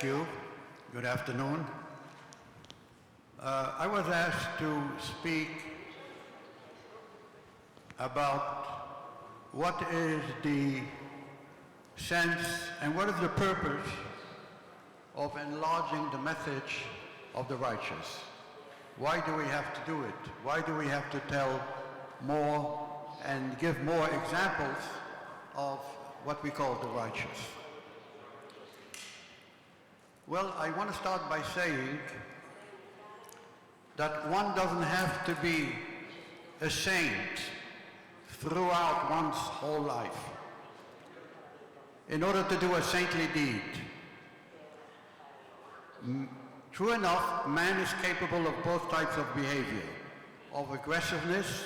Thank you. Good afternoon. I was asked to speak about what is the sense and what is the purpose of enlarging the message of the righteous. Why do we have to do it? Why do we have to tell more and give more examples of what we call the righteous? Well, I want to start by saying that one doesn't have to be a saint throughout one's whole life in order to do a saintly deed. True enough, man is capable of both types of behavior, of aggressiveness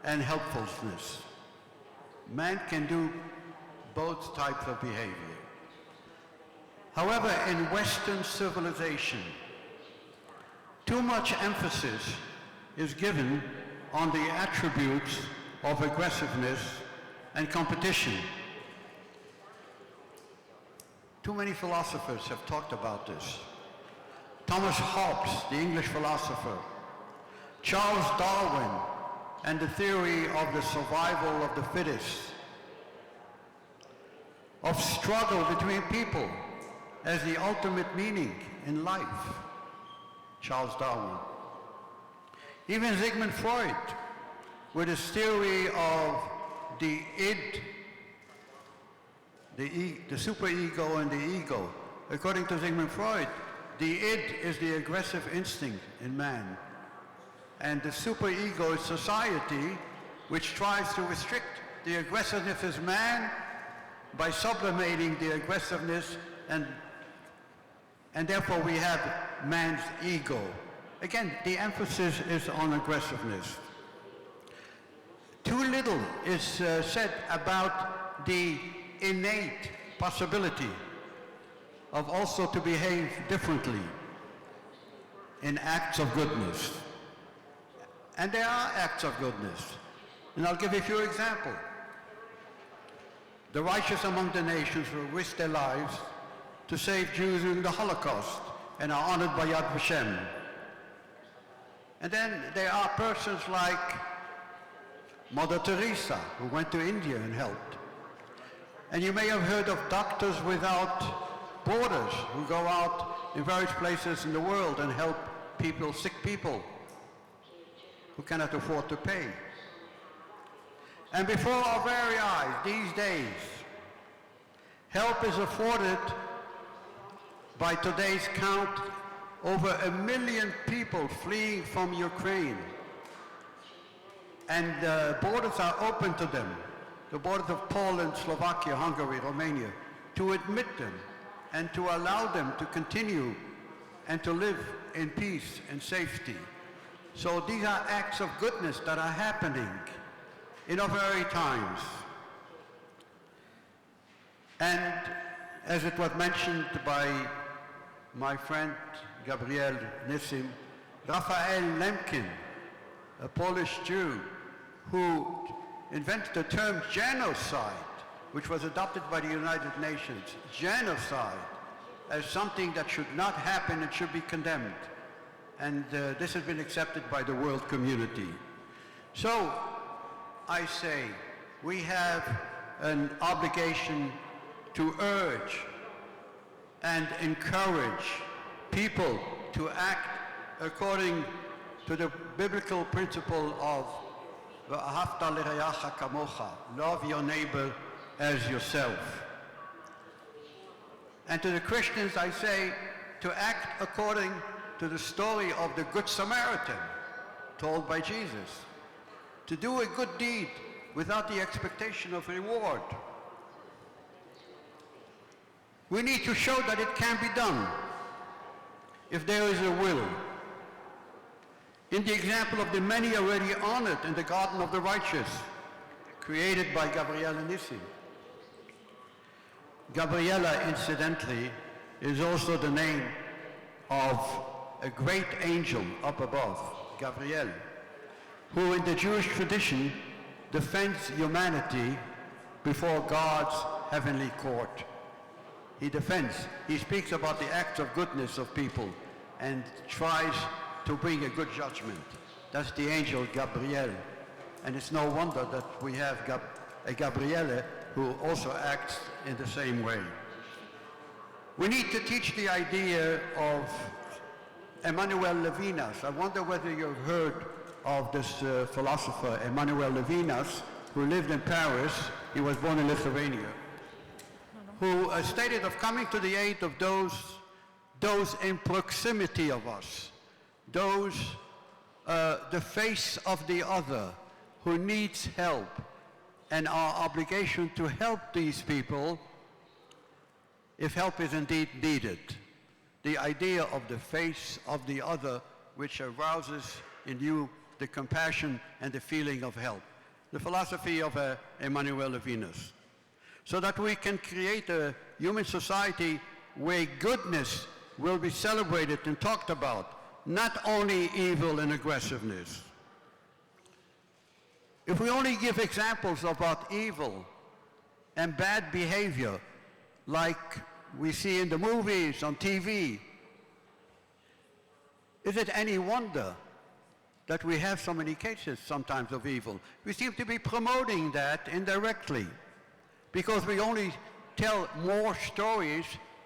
and helpfulness. Man can do both types of behavior. However, in Western civilization, too much emphasis is given on the attributes of aggressiveness and competition. Too many philosophers have talked about this. Thomas Hobbes, the English philosopher, Charles Darwin, and the theory of the survival of the fittest, of struggle between people as the ultimate meaning in life, Charles Darwin. Even Sigmund Freud, with his theory of the id, the superego and the ego. According to Sigmund Freud, the id is the aggressive instinct in man, and the superego is society, which tries to restrict the aggressiveness of man by sublimating the aggressiveness, and therefore we have man's ego. Again, the emphasis is on aggressiveness. Too little is said about the innate possibility of also to behave differently in acts of goodness. And there are acts of goodness. And I'll give you a few examples. The righteous among the nations will risk their lives to save Jews during the Holocaust and are honored by Yad Vashem. And then there are persons like Mother Teresa, who went to India and helped. And you may have heard of Doctors Without Borders, who go out in various places in the world and help people, sick people, who cannot afford to pay. And before our very eyes, these days, help is afforded by today's count over 1 million people fleeing from Ukraine. And borders are open to them, the borders of Poland, Slovakia, Hungary, Romania, to admit them and to allow them to continue and to live in peace and safety. So these are acts of goodness that are happening in our very times. And as it was mentioned by my friend Gabriel Nissim, Raphael Lemkin, a Polish Jew who invented the term genocide, which was adopted by the United Nations, genocide, as something that should not happen and should be condemned. And this has been accepted by the world community. So I say we have an obligation to urge and encourage people to act according to the biblical principle of V'ahavta l'reacha kamocha, love your neighbor as yourself. And to the Christians I say to act according to the story of the Good Samaritan told by Jesus, to do a good deed without the expectation of reward. We need to show that it can be done if there is a will. In the example of the many already honored in the Garden of the Righteous, created by Gabriela Nissim. Gabriela, incidentally, is also the name of a great angel up above, Gabriel, who in the Jewish tradition defends humanity before God's heavenly court. he defends. He speaks about the acts of goodness of people and tries to bring a good judgment. That's the angel Gabriel. And it's no wonder that we have a Gabriele who also acts in the same way. We need to teach the idea of Emmanuel Levinas. I wonder whether you've heard of this philosopher, Emmanuel Levinas, who lived in Paris. He was born in Lithuania, who stated of coming to the aid of those in proximity of us, those, the face of the other, who needs help, and our obligation to help these people if help is indeed needed. The idea of the face of the other, which arouses in you the compassion and the feeling of help. The philosophy of Emmanuel Levinas. So that we can create a human society where goodness will be celebrated and talked about, not only evil and aggressiveness. If we only give examples about evil and bad behavior, like we see in the movies, on TV, is it any wonder that we have so many cases sometimes of evil? We seem to be promoting that indirectly, because we only tell more stories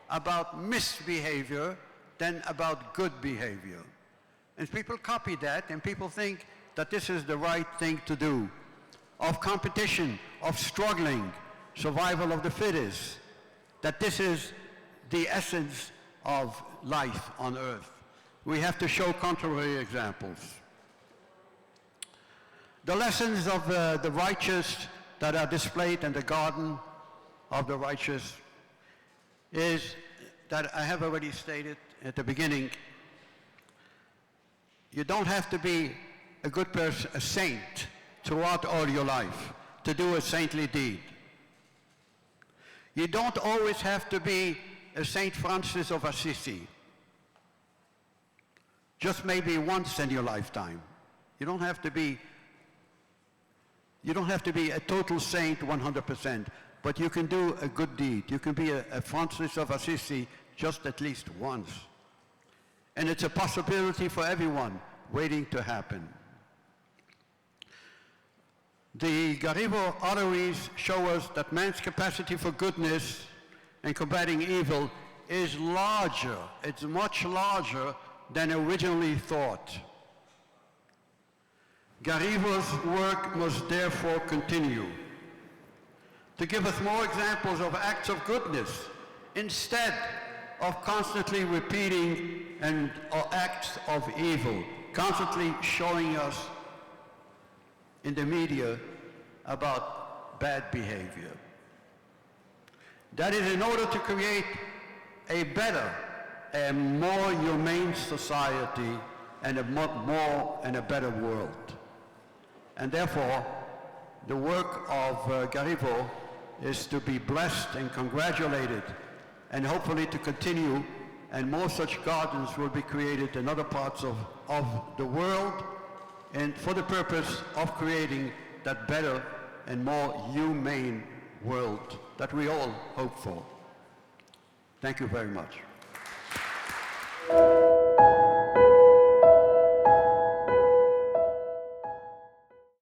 about misbehavior than about good behavior. And people copy that, and people think that this is the right thing to do, of competition, of struggling, survival of the fittest, that this is the essence of life on earth. We have to show contrary examples. The lessons of the righteous that are displayed in the garden of the righteous is that I have already stated at the beginning. You don't have to be a good person, a saint, throughout all your life to do a saintly deed. You don't always have to be a Saint Francis of Assisi. Just maybe once in your lifetime. You don't have to be a total saint 100%, but you can do a good deed. You can be a Francis of Assisi just at least once. And it's a possibility for everyone waiting to happen. The Garibo arteries show us that man's capacity for goodness and combating evil is larger, it's much larger than originally thought. Garibo's work must therefore continue to give us more examples of acts of goodness instead of constantly repeating acts of evil, constantly showing us in the media about bad behavior. That is in order to create a better and more humane society and a better world. And therefore, the work of Garibo is to be blessed and congratulated, and hopefully to continue, and more such gardens will be created in other parts of the world, and for the purpose of creating that better and more humane world that we all hope for. Thank you very much.